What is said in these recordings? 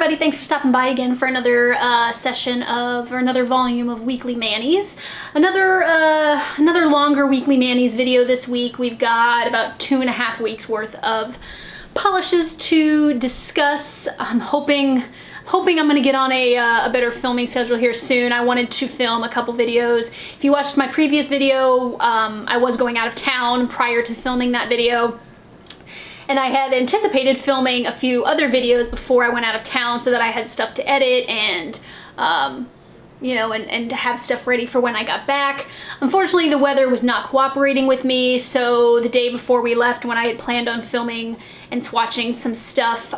everybody, thanks for stopping by again for another session of, or another volume of Weekly Manis. Another longer Weekly Manis video this week. We've got about 2.5 weeks worth of polishes to discuss. I'm hoping I'm gonna get on a better filming schedule here soon. I wanted to film a couple videos. If you watched my previous video, I was going out of town prior to filming that video. And I had anticipated filming a few other videos before I went out of town so that I had stuff to edit and, you know, and to have stuff ready for when I got back. Unfortunately, the weather was not cooperating with me, so the day before we left, when I had planned on filming and swatching some stuff,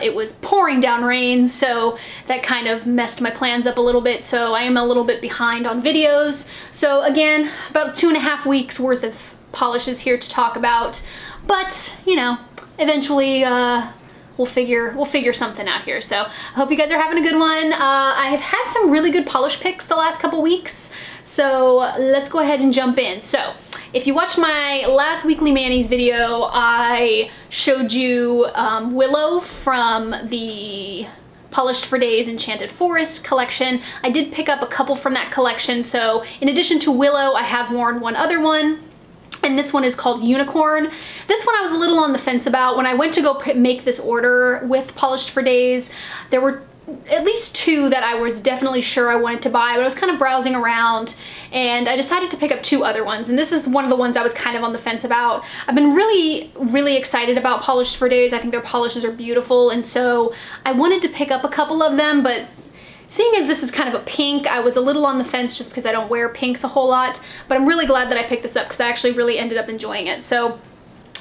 it was pouring down rain, so that kind of messed my plans up a little bit, so I am a little bit behind on videos. So again, about 2.5 weeks worth of polishes here to talk about, but, you know, eventually we'll figure something out here. So I hope you guys are having a good one. I have had some really good polish picks the last couple weeks, so let's go ahead and jump in. So if you watched my last Weekly Manis video, I showed you Willow from the Polished for Days Enchanted Forest collection. I did pick up a couple from that collection, so in addition to Willow, I have worn one other one. And this one is called Unicorn. This one I was a little on the fence about. When I went to go make this order with Polished for Days, there were at least two that I was definitely sure I wanted to buy, but I was kind of browsing around and I decided to pick up two other ones, and this is one of the ones I was kind of on the fence about. I've been really excited about Polished for Days. I think their polishes are beautiful, and so I wanted to pick up a couple of them, but seeing as this is kind of a pink, I was a little on the fence just because I don't wear pinks a whole lot, but I'm really glad that I picked this up because I actually really ended up enjoying it. So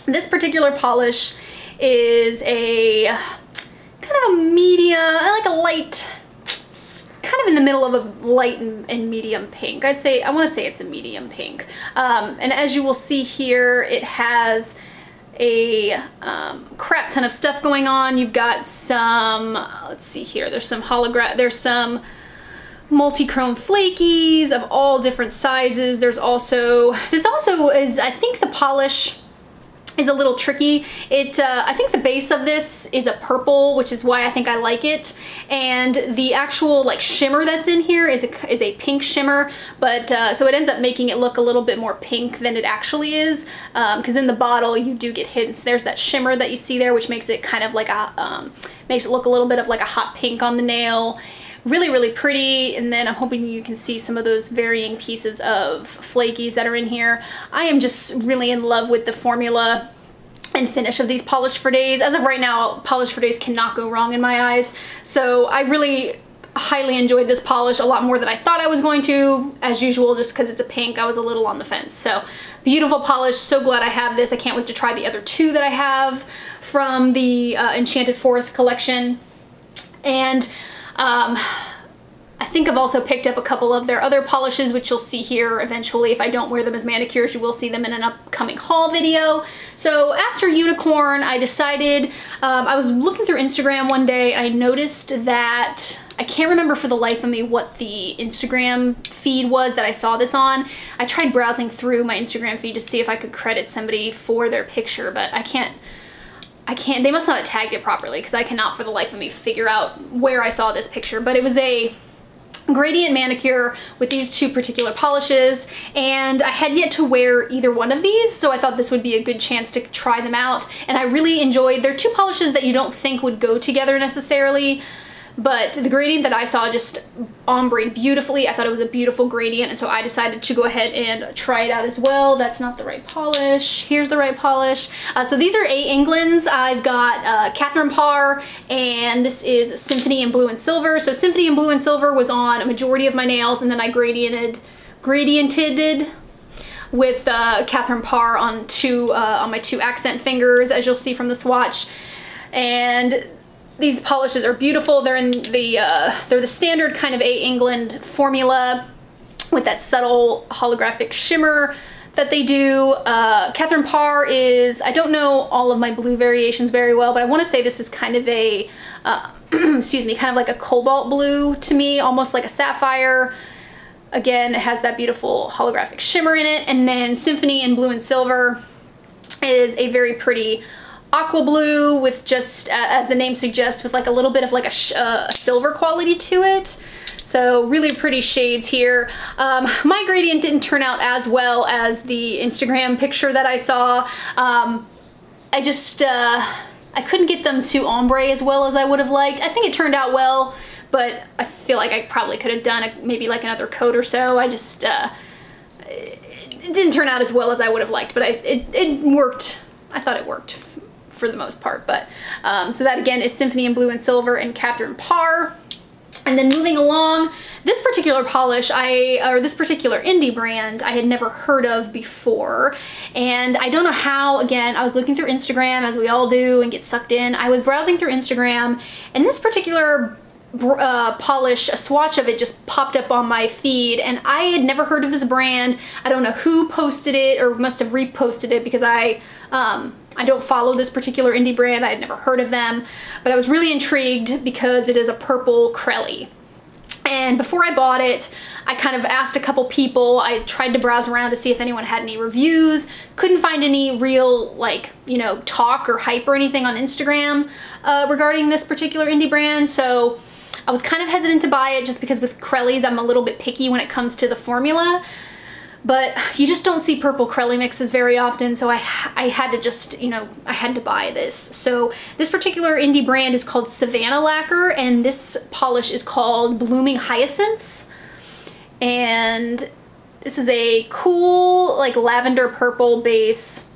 this particular polish is a kind of a medium, I like a light, it's kind of in the middle of a light and medium pink. I want to say it's a medium pink. And as you will see here, it has a crap ton of stuff going on. You've got some, let's see here, there's some multi-chrome flakies of all different sizes. This also is, I think the polish is a little tricky. I think the base of this is a purple, which is why I think I like it. And the actual like shimmer that's in here is a pink shimmer, but so it ends up making it look a little bit more pink than it actually is, because in the bottle you do get hints. There's that shimmer that you see there, which makes it kind of like a, makes it look a little bit of like a hot pink on the nail. Really pretty. And then I'm hoping you can see some of those varying pieces of flakies that are in here. I am just really in love with the formula and finish of these Polished for Days. As of right now, Polished for Days cannot go wrong in my eyes. So I really highly enjoyed this polish, a lot more than I thought I was going to. As usual, just because it's a pink, I was a little on the fence. So beautiful polish, so glad I have this. I can't wait to try the other two that I have from the Enchanted Forest collection. And I think I've also picked up a couple of their other polishes, which you'll see here eventually. If I don't wear them as manicures, you will see them in an upcoming haul video. So after Unicorn, I decided, I was looking through Instagram one day, and I noticed that, I can't remember for the life of me what the Instagram feed was that I saw this on. I tried browsing through my Instagram feed to see if I could credit somebody for their picture, but I can't, they must not have tagged it properly because I cannot for the life of me figure out where I saw this picture. But it was a gradient manicure with these two particular polishes, and I had yet to wear either one of these, so I thought this would be a good chance to try them out. And I really enjoyed, they're two polishes that you don't think would go together necessarily, but the gradient that I saw just ombre'd beautifully. I thought it was a beautiful gradient, and so I decided to go ahead and try it out as well. That's not the right polish. Here's the right polish. So these are A. England's. I've got Katherine Parr, and this is Symphony in Blue and Silver. So Symphony in Blue and Silver was on a majority of my nails, and then I gradiented with Katherine Parr on my two accent fingers, as you'll see from the swatch. And these polishes are beautiful. They're in they're the standard kind of A. England formula with that subtle holographic shimmer that they do. Katherine Parr is, I don't know all of my blue variations very well, but I want to say this is kind of a, excuse me, kind of like a cobalt blue to me, almost like a sapphire. Again, it has that beautiful holographic shimmer in it. And then Symphony in Blue and Silver is a very pretty aqua blue with just, as the name suggests, with like a little bit of like a silver quality to it. So really pretty shades here. My gradient didn't turn out as well as the Instagram picture that I saw. I just, I couldn't get them to ombre as well as I would have liked. I think it turned out well, but I feel like I probably could have done maybe like another coat or so. I just, it didn't turn out as well as I would have liked, but it worked. I thought it worked for the most part. But so that again is Symphony in Blue and Silver and Katherine Parr. And then moving along, this particular polish, or this particular indie brand, I had never heard of before. And I don't know how, again, I was looking through Instagram, as we all do, and get sucked in. I was browsing through Instagram, and this particular polish, a swatch of it just popped up on my feed, and I had never heard of this brand. I don't know who posted it, or must have reposted it, because I don't follow this particular indie brand. I had never heard of them, but I was really intrigued because it is a purple Crelly. And before I bought it, I kind of asked a couple people. I tried to browse around to see if anyone had any reviews. Couldn't find any real, like, you know, talk or hype or anything on Instagram regarding this particular indie brand. So I was kind of hesitant to buy it just because with Crellys, I'm a little bit picky when it comes to the formula. But you just don't see purple Crelly mixes very often, so I had to just, you know, I had to buy this. So this particular indie brand is called Savannah Lacquer, and this polish is called Blooming Hyacinths. And this is a cool, like, lavender purple base,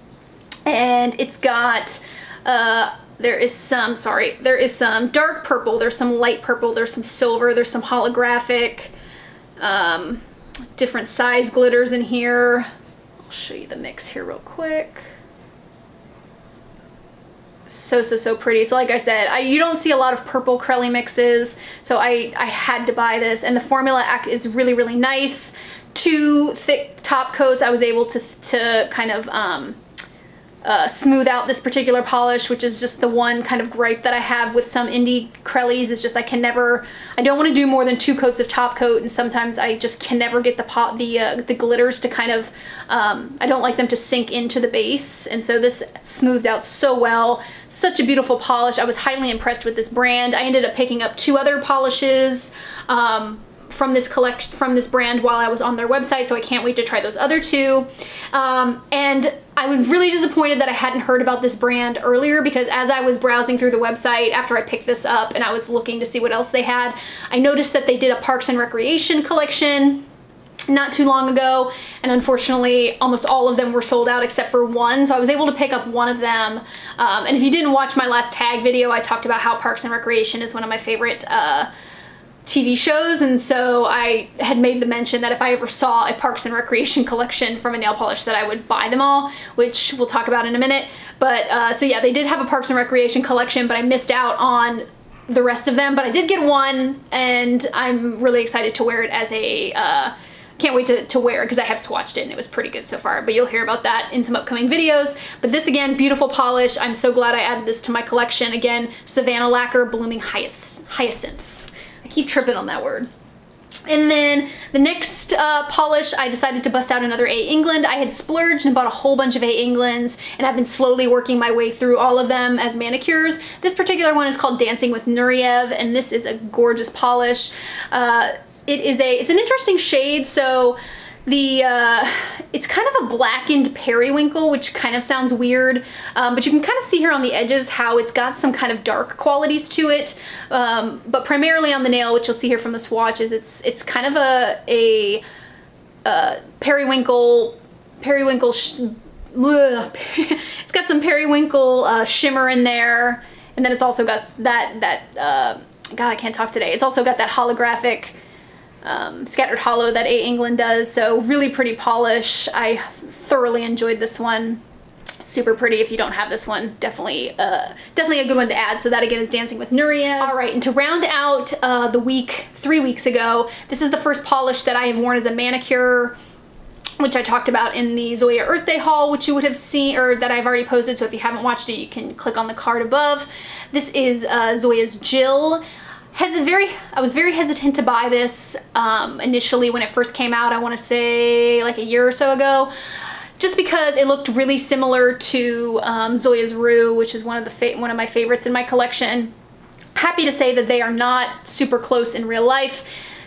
and it's got, there is some dark purple, there's some light purple, there's some silver, there's some holographic, different size glitters in here. I'll show you the mix here real quick. So pretty. So like I said, you don't see a lot of purple Crelly mixes, so I had to buy this, and the formula is really, really nice. 2 thick top coats, I was able to kind of smooth out this particular polish, which is just the one kind of gripe that I have with some indie Crellys, is just I don't want to do more than 2 coats of top coat, and sometimes I just can never get the glitters to kind of, I don't like them to sink into the base, and so this smoothed out so well. Such a beautiful polish. I was highly impressed with this brand. I ended up picking up 2 other polishes from this brand while I was on their website, so I can't wait to try those other 2. And I was really disappointed that I hadn't heard about this brand earlier, because as I was browsing through the website after I picked this up and I was looking to see what else they had, I noticed that they did a Parks and Recreation collection not too long ago, and unfortunately almost all of them were sold out except for one, so I was able to pick up one of them. And if you didn't watch my last tag video, I talked about how Parks and Recreation is one of my favorite TV shows, and so I had made the mention that if I ever saw a Parks and Recreation collection from a nail polish that I would buy them all, which we'll talk about in a minute. But so yeah, they did have a Parks and Recreation collection, but I missed out on the rest of them, but I did get one, and I'm really excited to wear it as a can't wait to wear it because I have swatched it and it was pretty good so far, but you'll hear about that in some upcoming videos. But this, again, beautiful polish. I'm so glad I added this to my collection. Again, Savannah Lacquer Blooming Hyacinths. I keep tripping on that word. And then the next polish, I decided to bust out another A. England. I had splurged and bought a whole bunch of A. Englands, and I've been slowly working my way through all of them as manicures. This particular one is called Dancing with Nureyev, and this is a gorgeous polish. It's an interesting shade. So it's kind of a blackened periwinkle, which kind of sounds weird, but you can kind of see here on the edges how it's got some kind of dark qualities to it, but primarily on the nail, which you'll see here from the swatches, it's kind of a periwinkle it's got some periwinkle shimmer in there, and then it's also got that God, I can't talk today. It's also got that holographic scattered hollow that A. England does, so really pretty polish. I thoroughly enjoyed this one. Super pretty. If you don't have this one, definitely a good one to add. So that, again, is Dancing with Nureyev. All right, and to round out the week 3 weeks ago, this is the first polish that I have worn as a manicure, which I talked about in the Zoya Earth Day haul, which you would have seen, or that I've already posted, so if you haven't watched it, you can click on the card above. This is Zoya's Jill. I was very hesitant to buy this initially when it first came out. I want to say like a year or so ago. just because it looked really similar to Zoya's Rue, which is one of my favorites in my collection. Happy to say that they are not super close in real life.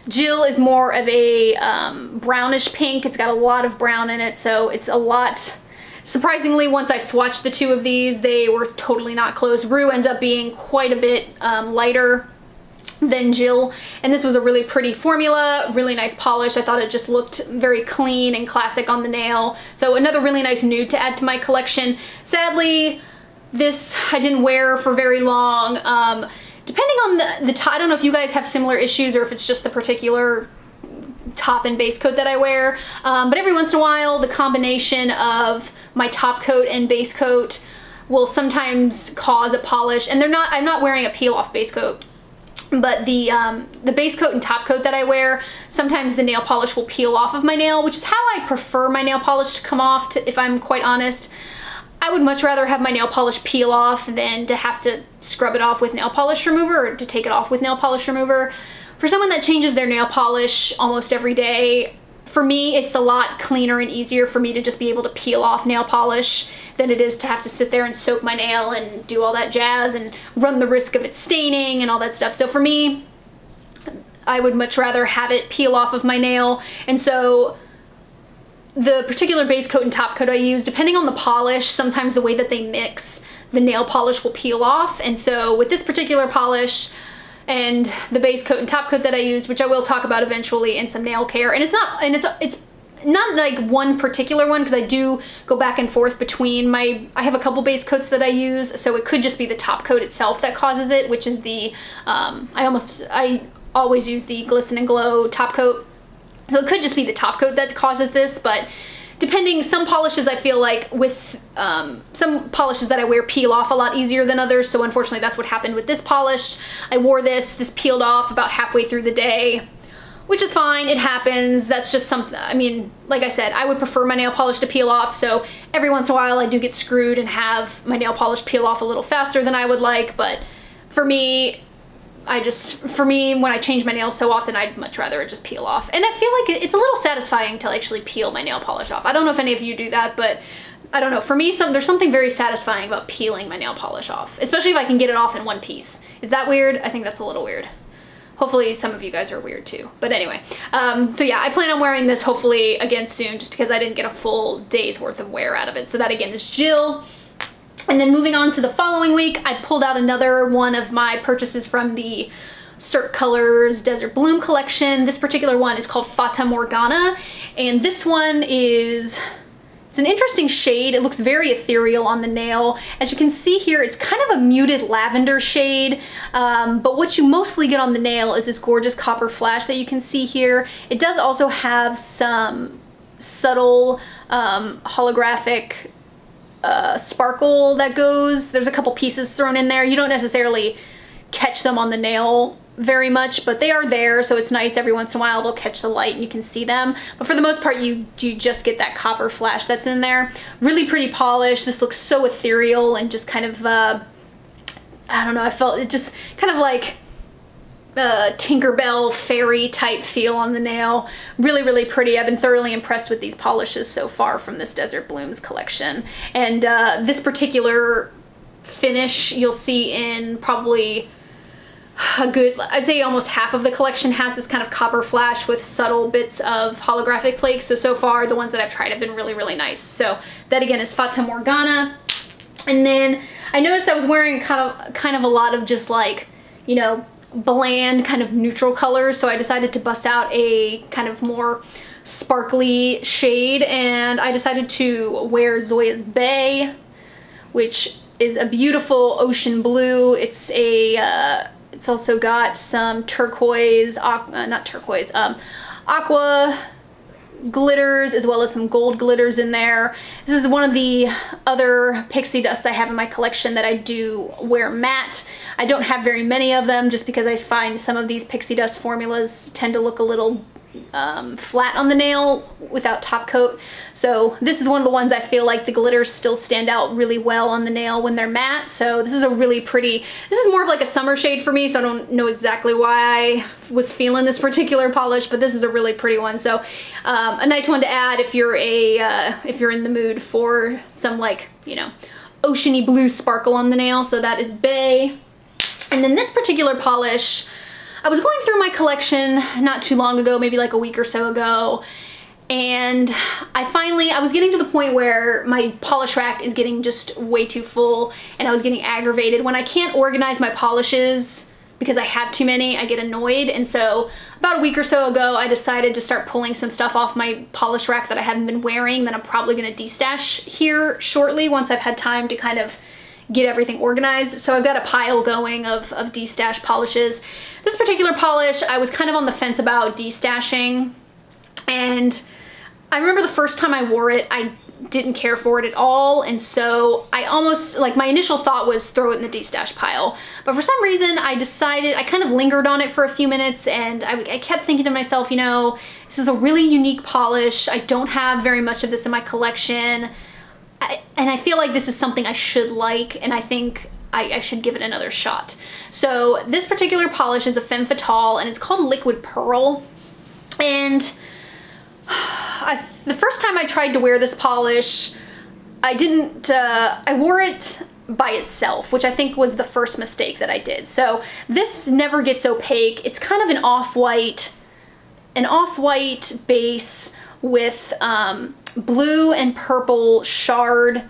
Jill is more of a brownish pink. It's got a lot of brown in it, so it's a lot. Surprisingly, once I swatched the two of these, they were totally not close. Rue ends up being quite a bit lighter than Jill, and this was a really pretty formula, really nice polish. I thought it just looked very clean and classic on the nail. So another really nice nude to add to my collection. Sadly, this I didn't wear for very long. Depending on the top, I don't know if you guys have similar issues or if it's just the particular top and base coat that I wear, but every once in a while the combination of my top coat and base coat will sometimes cause a polish, and I'm not wearing a peel-off base coat, but the base coat and top coat that I wear, sometimes the nail polish will peel off of my nail, which is how I prefer my nail polish to come off, if I'm quite honest. I would much rather have my nail polish peel off than to have to scrub it off with nail polish remover, or to take it off with nail polish remover. For someone that changes their nail polish almost every day, for me it's a lot cleaner and easier for me to just be able to peel off nail polish than it is to have to sit there and soak my nail and do all that jazz and run the risk of it staining and all that stuff. So for me, I would much rather have it peel off of my nail. And so the particular base coat and top coat I use, depending on the polish, sometimes the way that they mix, the nail polish will peel off. And so with this particular polish and the base coat and top coat that I used, which I will talk about eventually in some nail care, and it's not like one particular one, because I do go back and forth between I have a couple base coats that I use, so it could just be the top coat itself that causes it, which is the I always use the Glisten and Glow top coat. So it could just be the top coat that causes this, but depending, some polishes I feel like with some polishes that I wear peel off a lot easier than others, so unfortunately that's what happened with this polish. I wore this peeled off about halfway through the day, which is fine, it happens. That's just something, I mean, like I said, I would prefer my nail polish to peel off, so every once in a while I do get screwed and have my nail polish peel off a little faster than I would like, but for me, when I change my nails so often, I'd much rather it just peel off. And I feel like it's a little satisfying to actually peel my nail polish off. I don't know if any of you do that, but I don't know. For me, there's something very satisfying about peeling my nail polish off, especially if I can get it off in one piece. Is that weird? I think that's a little weird. Hopefully some of you guys are weird too. But anyway, so yeah, I plan on wearing this hopefully again soon, just because I didn't get a full day's worth of wear out of it. So that again is Jill. And then moving on to the following week, I pulled out another one of my purchases from the Cirque Colors Desert Bloom collection. This particular one is called Fata Morgana, and this one it's an interesting shade. It looks very ethereal on the nail. As you can see here, it's kind of a muted lavender shade, but what you mostly get on the nail is this gorgeous copper flash that you can see here. It does also have some subtle holographic sparkle that there's a couple pieces thrown in there. You don't necessarily catch them on the nail very much, but they are there, so it's nice. Every once in a while they'll catch the light and you can see them, but for the most part you just get that copper flash that's in there. Really pretty polish. This looks so ethereal and just kind of I don't know, I felt it just kind of like Tinkerbell fairy type feel on the nail. Really, really pretty. I've been thoroughly impressed with these polishes so far from this Desert Blooms collection. And this particular finish you'll see in probably a good, I'd say almost half of the collection has this kind of copper flash with subtle bits of holographic flakes. So far the ones that I've tried have been really, really nice. So that again is Fata Morgana. And then I noticed I was wearing kind of a lot of just like, you know, bland kind of neutral colors, so I decided to bust out a kind of more sparkly shade, and I decided to wear Zoya's Bay, which is a beautiful ocean blue. It's also got some turquoise, aqua glitters, as well as some gold glitters in there. This is one of the other pixie dusts I have in my collection that I do wear matte. I don't have very many of them just because I find some of these pixie dust formulas tend to look a little flat on the nail without top coat. So this is one of the ones I feel like the glitters still stand out really well on the nail when they're matte. So this is a really pretty, this is more of like a summer shade for me, so I don't know exactly why I was feeling this particular polish, but this is a really pretty one. So a nice one to add if you're in the mood for some, like, you know, oceany blue sparkle on the nail. So that is Bay. And then this particular polish, I was going through my collection not too long ago, maybe like a week or so ago, and I was getting to the point where my polish rack is getting just way too full, and I was getting aggravated. When I can't organize my polishes because I have too many, I get annoyed. And so about a week or so ago, I decided to start pulling some stuff off my polish rack that I haven't been wearing that I'm probably gonna destash here shortly once I've had time to kind of get everything organized. So I've got a pile going of destash polishes. This particular polish, I was kind of on the fence about destashing, and I remember the first time I wore it, I didn't care for it at all, and so I almost, like, my initial thought was throw it in the destash pile. But for some reason, I decided, I kind of lingered on it for a few minutes, and I kept thinking to myself, you know, this is a really unique polish. I don't have very much of this in my collection. And I feel like this is something I should like, and I think I should give it another shot. So this particular polish is a Femme Fatale, and it's called Liquid Pearl. And the first time I tried to wear this polish, I wore it by itself, which I think was the first mistake that I did. So this never gets opaque. It's kind of an off-white base with blue and purple shard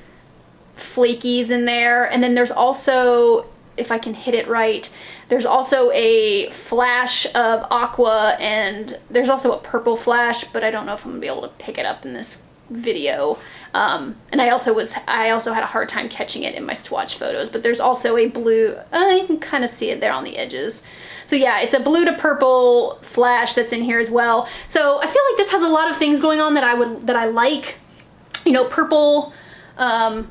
flakies in there, and then there's also, if I can hit it right, there's also a flash of aqua, and there's also a purple flash, but I don't know if I'm gonna be able to pick it up in this video. And I also had a hard time catching it in my swatch photos, but there's also a blue, you can kind of see it there on the edges. So yeah, it's a blue to purple flash that's in here as well. So I feel like this has a lot of things going on that I like. You know, purple, I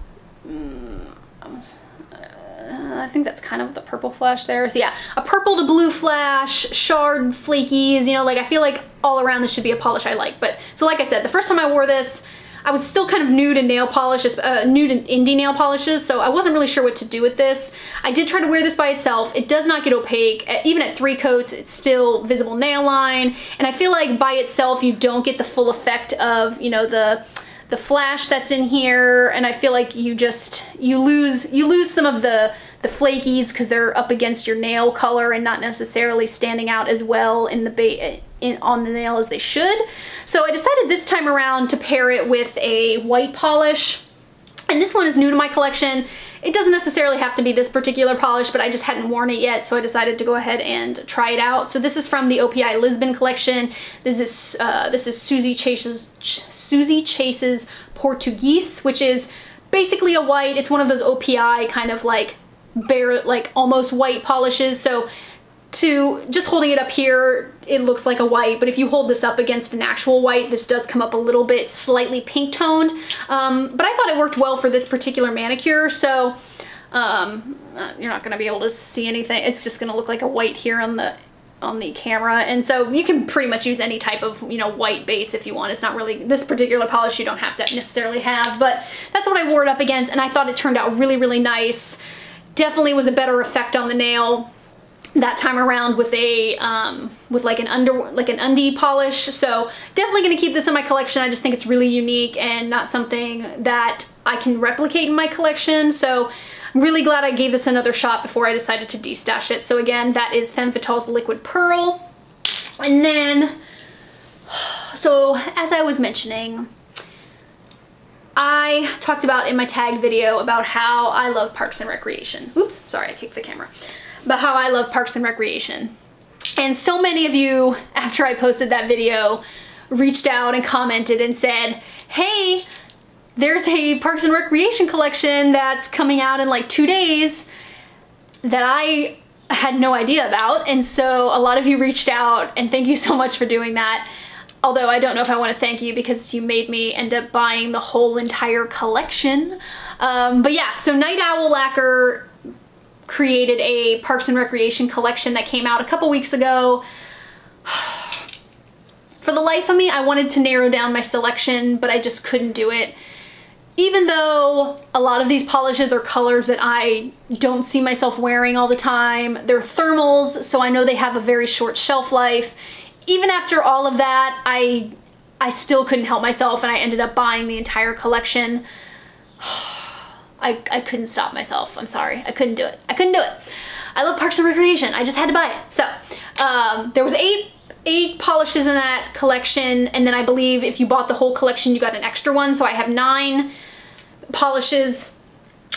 think that's kind of the purple flash there. So yeah, a purple to blue flash, shard flakies, you know, like I feel like all around this should be a polish I like. But so like I said, the first time I wore this, I was still kind of new to nail polishes, new to indie nail polishes, so I wasn't really sure what to do with this. I did try to wear this by itself. It does not get opaque. Even at 3 coats, it's still visible nail line, and I feel like by itself you don't get the full effect of, you know, the flash that's in here, and I feel like you lose some of the flakies because they're up against your nail color and not necessarily standing out as well in the on the nail as they should. So I decided this time around to pair it with a white polish, and this one is new to my collection. It doesn't necessarily have to be this particular polish, but I just hadn't worn it yet, so I decided to go ahead and try it out. So this is from the OPI Lisbon collection. This is Suzi Chase's Portu-geese, which is basically a white. It's one of those OPI kind of like bare, like almost white polishes. So just holding it up here, it looks like a white, but if you hold this up against an actual white, this does come up a little bit slightly pink toned. But I thought it worked well for this particular manicure, so you're not gonna be able to see anything. It's just gonna look like a white here on the camera, and so you can pretty much use any type of, you know, white base if you want. It's not really, this particular polish you don't have to necessarily have, but that's what I wore it up against, and I thought it turned out really, really nice. Definitely was a better effect on the nail that time around with a with like an undie polish. So definitely gonna keep this in my collection. I just think it's really unique and not something that I can replicate in my collection. So I'm really glad I gave this another shot before I decided to destash it. So again, that is Femme Fatale's Liquid Pearl. And then, so as I was mentioning, I talked about in my tag video about how I love Parks and Recreation. Oops, sorry, I kicked the camera. About how I love Parks and Recreation. And so many of you, after I posted that video, reached out and commented and said, hey, there's a Parks and Recreation collection that's coming out in like 2 days that I had no idea about. And so a lot of you reached out, and thank you so much for doing that. Although I don't know if I want to thank you because you made me end up buying the whole entire collection. But yeah, so Night Owl Lacquer created a Parks and Recreation collection that came out a couple weeks ago. For the life of me, I wanted to narrow down my selection, but I just couldn't do it. Even though a lot of these polishes are colors that I don't see myself wearing all the time, they're thermals, so I know they have a very short shelf life. Even after all of that, I still couldn't help myself, and I ended up buying the entire collection. I couldn't stop myself. I'm sorry. I couldn't do it. I couldn't do it. I love Parks and Recreation. I just had to buy it. So there was eight polishes in that collection, and then I believe if you bought the whole collection, you got an extra one. So I have 9 polishes.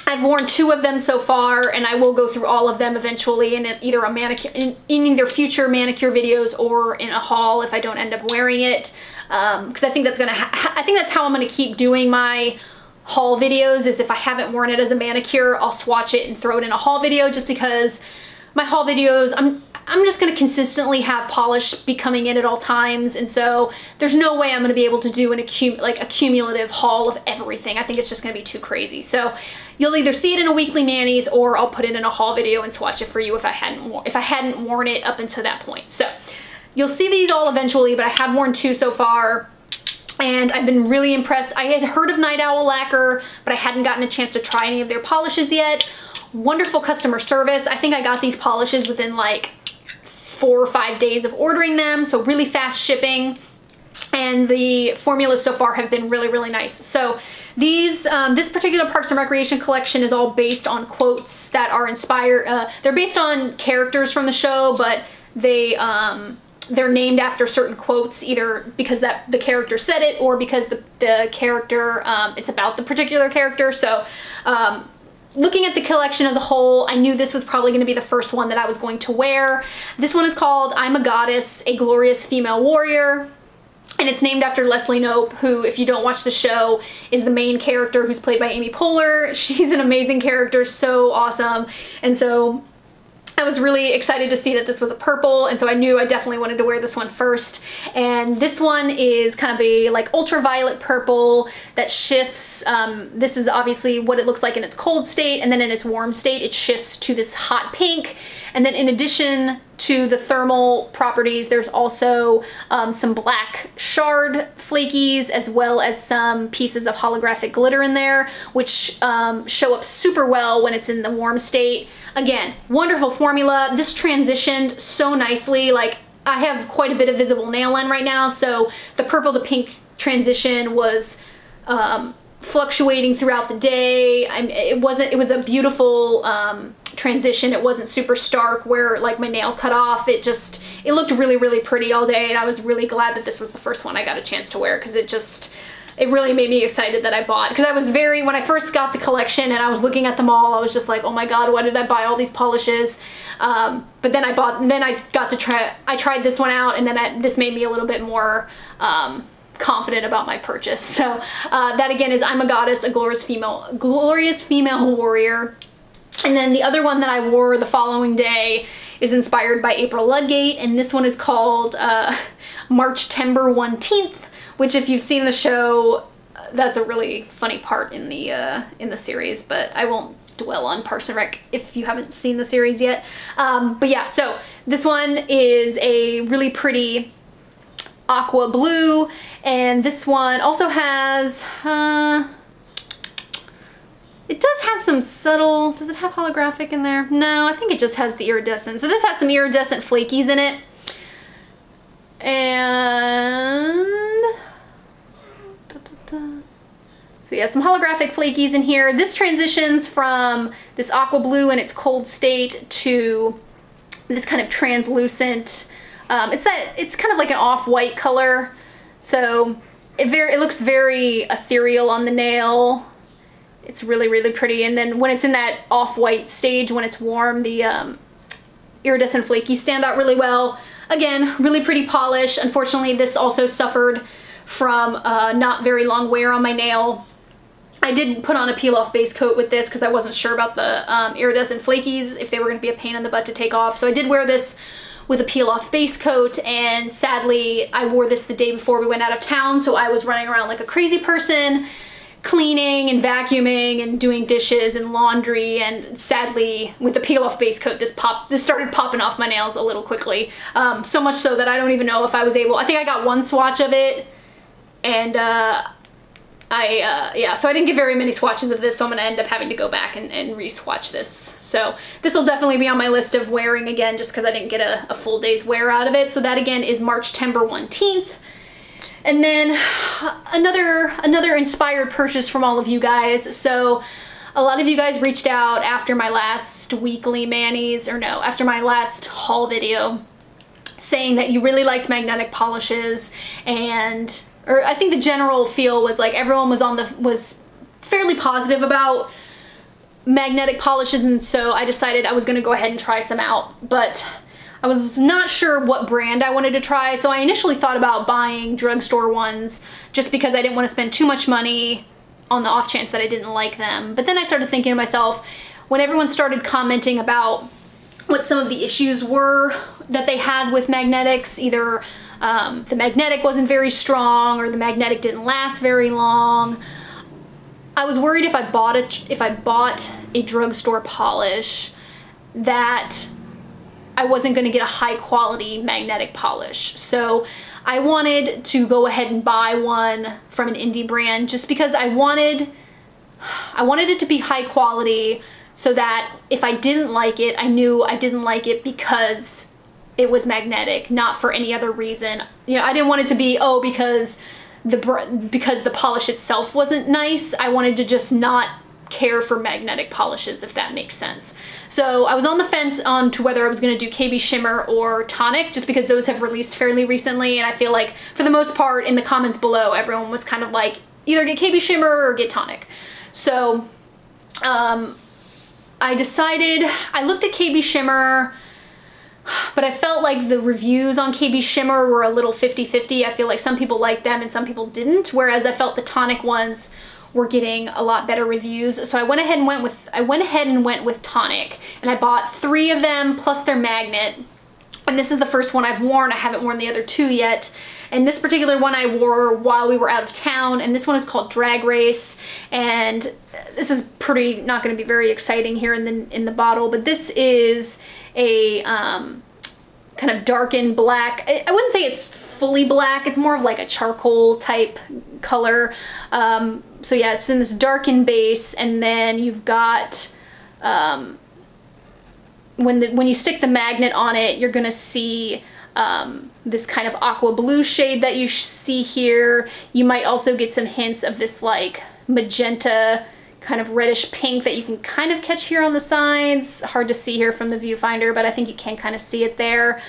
I've worn 2 of them so far, and I will go through all of them eventually in either a manicure, in either future manicure videos or in a haul if I don't end up wearing it. Because I think that's I think that's how I'm gonna keep doing my haul videos, is if I haven't worn it as a manicure, I'll swatch it and throw it in a haul video, just because my haul videos, I'm just gonna consistently have polish be coming in at all times, and so there's no way I'm gonna be able to do a cumulative haul of everything. I think it's just gonna be too crazy. So you'll either see it in a weekly manis, or I'll put it in a haul video and swatch it for you if I hadn't worn it up until that point. So you'll see these all eventually, but I have worn 2 so far, and I've been really impressed. I had heard of Night Owl Lacquer, but I hadn't gotten a chance to try any of their polishes yet. Wonderful customer service. I think I got these polishes within like 4 or 5 days of ordering them, so really fast shipping, and the formulas so far have been really, really nice. So these, this particular Parks and Recreation collection is all based on quotes that are inspired. They're based on characters from the show, but they're named after certain quotes, either because the character said it, or because the character, it's about the particular character. So looking at the collection as a whole, I knew this was probably going to be the first one that I was going to wear. This one is called I'm a Goddess, a Glorious Female Warrior, and it's named after Leslie Knope, who, if you don't watch the show, is the main character, who's played by Amy Poehler. She's an amazing character, so awesome, and so I was really excited to see that this was a purple, and so I knew I definitely wanted to wear this one first. And this one is kind of a like ultraviolet purple that shifts. This is obviously what it looks like in its cold state, and then in its warm state it shifts to this hot pink. And then in addition to the thermal properties, there's also some black shard flakies, as well as some pieces of holographic glitter in there, which show up super well when it's in the warm state. Again, wonderful formula. This transitioned so nicely. Like, I have quite a bit of visible nail line right now, so the purple to pink transition was fluctuating throughout the day. It was a beautiful transition. It wasn't super stark where like my nail cut off. It looked really, really pretty all day, and I was really glad that this was the first one I got a chance to wear, because it really made me excited that I bought, because I was when I first got the collection and I was looking at them all, I was just like, oh my god, why did I buy all these polishes? But then I tried this one out, and then this made me a little bit more confident about my purchase. So that again is I'm a Goddess, a Glorious Female Warrior. And then the other one that I wore the following day is inspired by April Ludgate, and this one is called Marchtember Oneteenth, which, if you've seen the show, that's a really funny part in the series, but I won't dwell on Parks and Rec if you haven't seen the series yet. But yeah, so this one is a really pretty aqua blue, and this one also has, it does have some subtle, does it have holographic in there? No, I think it just has the iridescent. So this has some iridescent flakies in it. And so yeah, some holographic flakies in here. This transitions from this aqua blue in its cold state to this kind of translucent, it's kind of like an off-white color. So it looks very ethereal on the nail. It's really, really pretty. And then when it's in that off-white stage, when it's warm, the iridescent flakies stand out really well. Again, really pretty polish. Unfortunately, this also suffered from not very long wear on my nail. I did put on a peel-off base coat with this because I wasn't sure about the iridescent flakies, if they were going to be a pain in the butt to take off. So I did wear this with a peel-off base coat, and sadly I wore this the day before we went out of town, so I was running around like a crazy person, cleaning and vacuuming and doing dishes and laundry, and sadly with the peel off base coat, this started popping off my nails a little quickly. So much so that I don't even know if I was able, I think I got one swatch of it, and yeah, so I didn't get very many swatches of this, so I'm gonna end up having to go back and re-swatch this. So this will definitely be on my list of wearing again, just because I didn't get a full day's wear out of it. So that again is Marchtember Oneteenth. And then another inspired purchase from all of you guys. So a lot of you guys reached out after my last weekly manis, or no, after my last haul video, saying that you really liked magnetic polishes, and or I think the general feel was like everyone was fairly positive about magnetic polishes, and so I decided I was gonna go ahead and try some out, but I was not sure what brand I wanted to try, so I initially thought about buying drugstore ones just because I didn't want to spend too much money on the off chance that I didn't like them. But then I started thinking to myself, when everyone started commenting about what some of the issues were that they had with magnetics, either the magnetic wasn't very strong or the magnetic didn't last very long, I was worried if I bought a drugstore polish that I wasn't going to get a high quality magnetic polish. So I wanted to go ahead and buy one from an indie brand just because I wanted it to be high quality, so that if I didn't like it, I knew I didn't like it because it was magnetic, not for any other reason. You know, I didn't want it to be, oh, because the polish itself wasn't nice. I wanted to just not care for magnetic polishes, if that makes sense. So I was on the fence on to whether I was going to do KB Shimmer or Tonic, just because those have released fairly recently, and I feel like for the most part in the comments below everyone was kind of like, either get KB Shimmer or get Tonic. So I decided, I looked at KB Shimmer, but I felt like the reviews on KB Shimmer were a little 50-50. I feel like some people liked them and some people didn't, whereas I felt the Tonic ones were getting a lot better reviews. So I went ahead and went with Tonic, and I bought 3 of them plus their magnet. And this is the first one I've worn. I haven't worn the other 2 yet. And this particular one I wore while we were out of town, and this one is called Drag Race. And this is pretty not going to be very exciting here in the bottle, but this is a kind of darkened black. I wouldn't say it's fully black. It's more of like a charcoal type color. So yeah, it's in this darkened base, and then you've got when you stick the magnet on it, you're gonna see this kind of aqua blue shade that you see here. You might also get some hints of this like magenta kind of reddish pink that you can kind of catch here on the sides. Hard to see here from the viewfinder, but I think you can kind of see it there.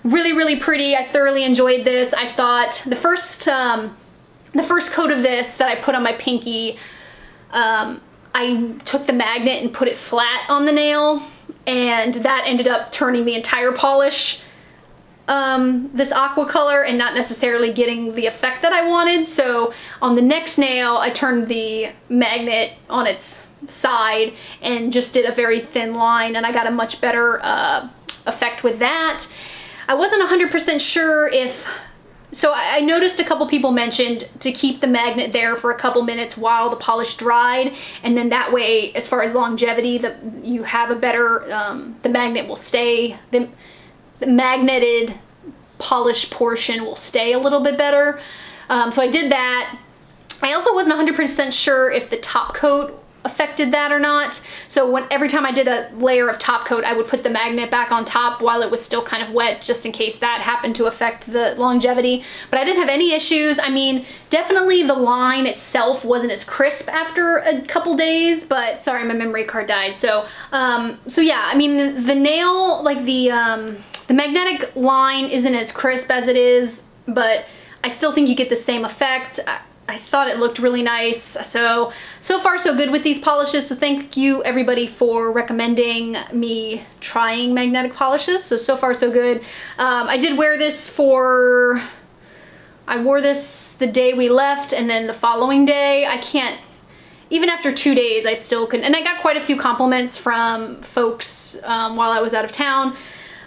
Really, really pretty. I thoroughly enjoyed this. I thought the first coat of this that I put on my pinky, I took the magnet and put it flat on the nail, and that ended up turning the entire polish this aqua color and not necessarily getting the effect that I wanted. So on the next nail, I turned the magnet on its side and just did a very thin line, and I got a much better effect with that. I wasn't 100% sure if, so I noticed a couple people mentioned to keep the magnet there for a couple minutes while the polish dried, and then that way, as far as longevity, you have a better, the magnet will stay, the magneted polish portion will stay a little bit better. So I did that. I also wasn't 100% sure if the top coat affected that or not. So every time I did a layer of top coat, I would put the magnet back on top while it was still kind of wet, just in case that happened to affect the longevity. But I didn't have any issues. I mean, definitely the line itself wasn't as crisp after a couple days, but sorry, my memory card died. So yeah, I mean, the nail, like the magnetic line isn't as crisp as it is, but I still think you get the same effect. I thought it looked really nice. So far so good with these polishes. So thank you everybody for recommending me trying magnetic polishes. So far so good. I did wear this I wore this the day we left, and then the following day, even after 2 days, I still couldn't, and I got quite a few compliments from folks while I was out of town,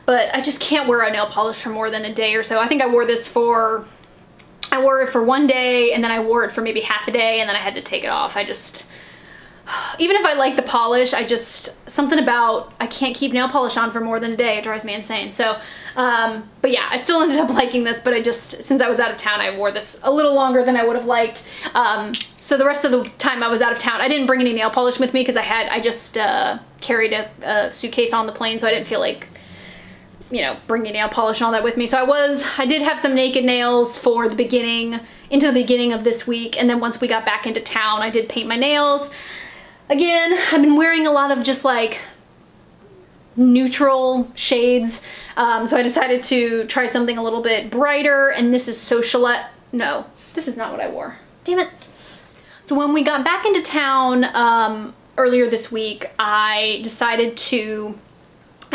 but I just can't wear a nail polish for more than a day or so. I think I wore this for, I wore it for one day, and then I wore it for maybe half a day, and then I had to take it off. Even if I like the polish, something about, I can't keep nail polish on for more than a day. It drives me insane. So, but yeah, I still ended up liking this, but since I was out of town, I wore this a little longer than I would have liked. So the rest of the time I was out of town, I didn't bring any nail polish with me because I just carried a suitcase on the plane, so I didn't feel like, you know, bringing nail polish and all that with me. So I did have some naked nails for into the beginning of this week, and then once we got back into town, I did paint my nails. Again, I've been wearing a lot of just like neutral shades, so I decided to try something a little bit brighter, and this is Socialite. No, this is not what I wore. Damn it. So when we got back into town earlier this week, I decided to,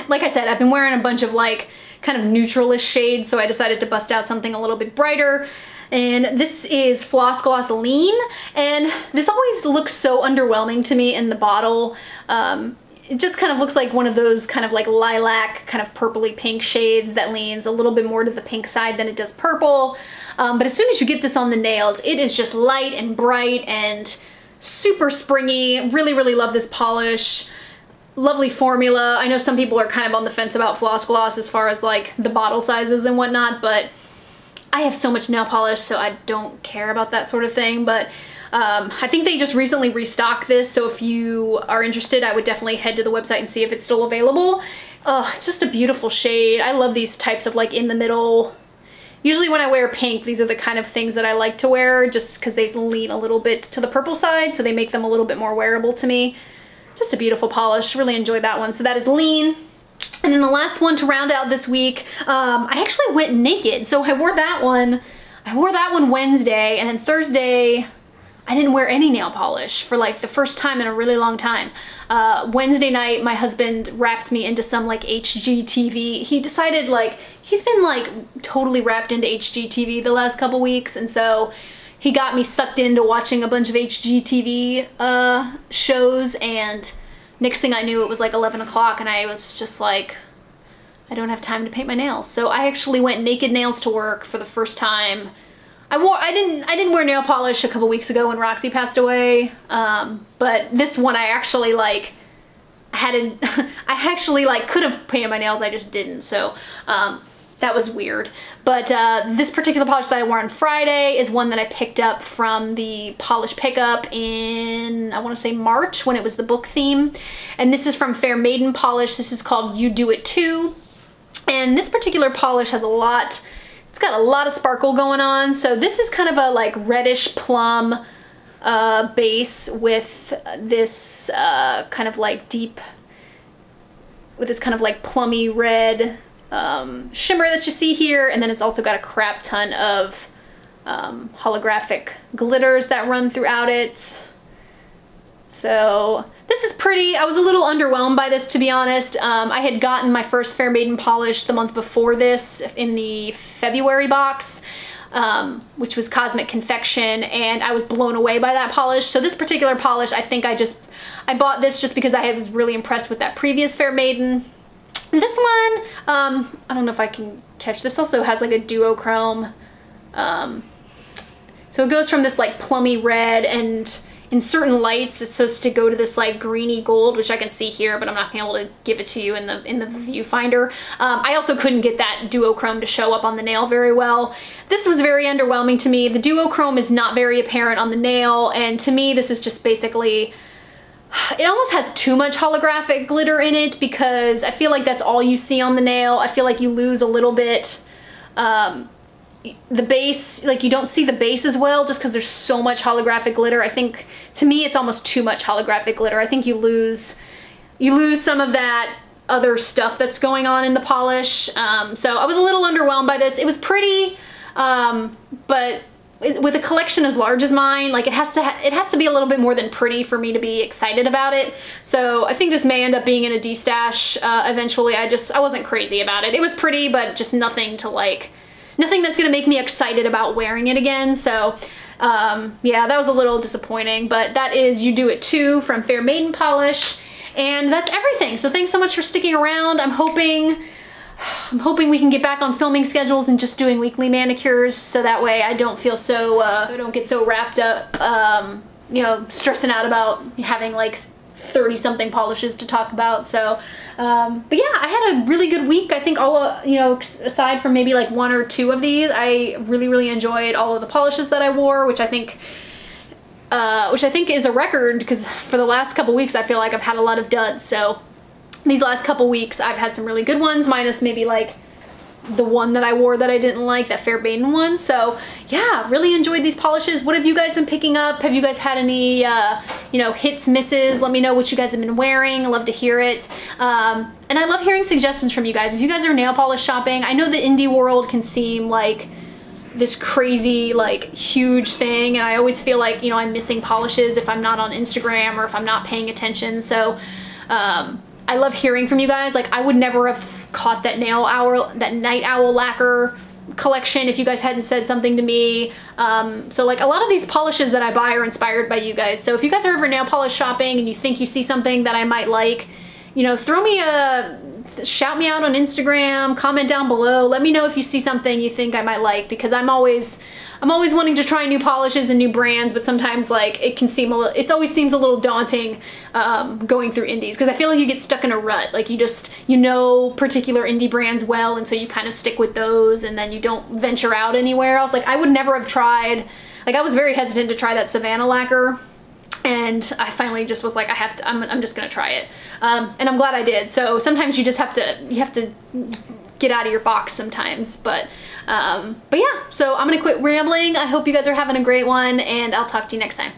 like I said, I've been wearing a bunch of like kind of neutralish shades, so I decided to bust out something a little bit brighter. And this is Floss Gloss Lean, and this always looks so underwhelming to me in the bottle. It just kind of looks like one of those kind of like lilac, kind of purpley pink shades that leans a little bit more to the pink side than it does purple. But as soon as you get this on the nails, it is just light and bright and super springy. Really, really love this polish. Lovely formula. I know some people are kind of on the fence about Floss Gloss as far as like the bottle sizes and whatnot, but I have so much nail polish, so I don't care about that sort of thing. But I think they just recently restocked this, so if you are interested, I would definitely head to the website and see if it's still available. It's just a beautiful shade. I love these types of like in the middle. Usually when I wear pink, these are the kind of things that I like to wear just because they lean a little bit to the purple side, so they make them a little bit more wearable to me. Just a beautiful polish. Really enjoyed that one. So that is Lean. And then the last one to round out this week, I actually went naked. So I wore that one Wednesday, and then Thursday I didn't wear any nail polish for like the first time in a really long time. Wednesday night, my husband wrapped me into some like HGTV. He decided like, he's been like totally wrapped into HGTV the last couple weeks, and so he got me sucked into watching a bunch of HGTV shows, and next thing I knew, it was like 11 o'clock, and I was just like, I don't have time to paint my nails. So I actually went naked nails to work for the first time. I didn't wear nail polish a couple weeks ago when Roxy passed away, but this one I actually like I actually like could have painted my nails, I just didn't. So that was weird. But this particular polish that I wore on Friday is one that I picked up from the polish pickup in, I want to say March, when it was the book theme. And this is from Fairmaiden Polish. This is called You Do It Too. And this particular polish has it's got a lot of sparkle going on. So this is kind of a like reddish plum base with this kind of like plummy red shimmer that you see here, and then it's also got a crap ton of holographic glitters that run throughout it. So this is pretty. I was a little underwhelmed by this, to be honest. I had gotten my first Fairmaiden polish the month before this in the February box, which was Cosmic Confection, and I was blown away by that polish. So this particular polish, I think I bought this just because I was really impressed with that previous Fairmaiden. This one, I don't know if I can catch, this also has like a duochrome. So it goes from this like plummy red, and in certain lights it's supposed to go to this like greeny gold, which I can see here, but I'm not gonna be able to give it to you in the viewfinder. I also couldn't get that duochrome to show up on the nail very well. This was very underwhelming to me. The duochrome is not very apparent on the nail, and to me this is just basically, it almost has too much holographic glitter in it, because I feel like that's all you see on the nail. I feel like you lose a little bit the base, like you don't see the base as well just because there's so much holographic glitter. I think, to me, it's almost too much holographic glitter. I think you lose some of that other stuff that's going on in the polish. So I was a little underwhelmed by this. It was pretty, but with a collection as large as mine, like it has to be a little bit more than pretty for me to be excited about it. So I think this may end up being in a D-stash eventually. I wasn't crazy about it. It was pretty, but just nothing that's gonna make me excited about wearing it again. So yeah, that was a little disappointing, but that is You Do It Too from Fairmaiden Polish. And that's everything. So thanks so much for sticking around. I'm hoping I'm hoping we can get back on filming schedules and just doing weekly manicures, so that way I don't feel so, I don't get so wrapped up, you know, stressing out about having like 30 something polishes to talk about. So but yeah, I had a really good week. I think all you know, aside from maybe like 1 or 2 of these, I really enjoyed all of the polishes that I wore, which I think is a record, because for the last couple weeks I feel like I've had a lot of duds. So these last couple weeks I've had some really good ones, minus maybe like the one that I wore that I didn't like, that Fairmaiden one. So yeah, really enjoyed these polishes. What have you guys been picking up? Have you guys had any you know, hits, misses? Let me know what you guys have been wearing. I love to hear it. And I love hearing suggestions from you guys. If you guys are nail polish shopping, I know the indie world can seem like this crazy, like, huge thing, and I always feel like, you know, I'm missing polishes if I'm not on Instagram or if I'm not paying attention. So I love hearing from you guys. Like, I would never have caught that Night Owl Lacquer collection if you guys hadn't said something to me. So like, a lot of these polishes that I buy are inspired by you guys. So if you guys are ever nail polish shopping and you think you see something that I might like, you know, shout me out on Instagram, comment down below, let me know if you see something you think I might like, because I'm always wanting to try new polishes and new brands, but sometimes like it always seems a little daunting going through indies, because I feel like you get stuck in a rut. Like, you know particular indie brands well, and so you kind of stick with those, and then you don't venture out anywhere else. Like, I would never have tried, like, I was very hesitant to try that Savannah lacquer, and I finally just was like, I'm just gonna try it. And I'm glad I did. So sometimes you just have to get out of your box sometimes. But yeah, so I'm gonna quit rambling. I hope you guys are having a great one, and I'll talk to you next time.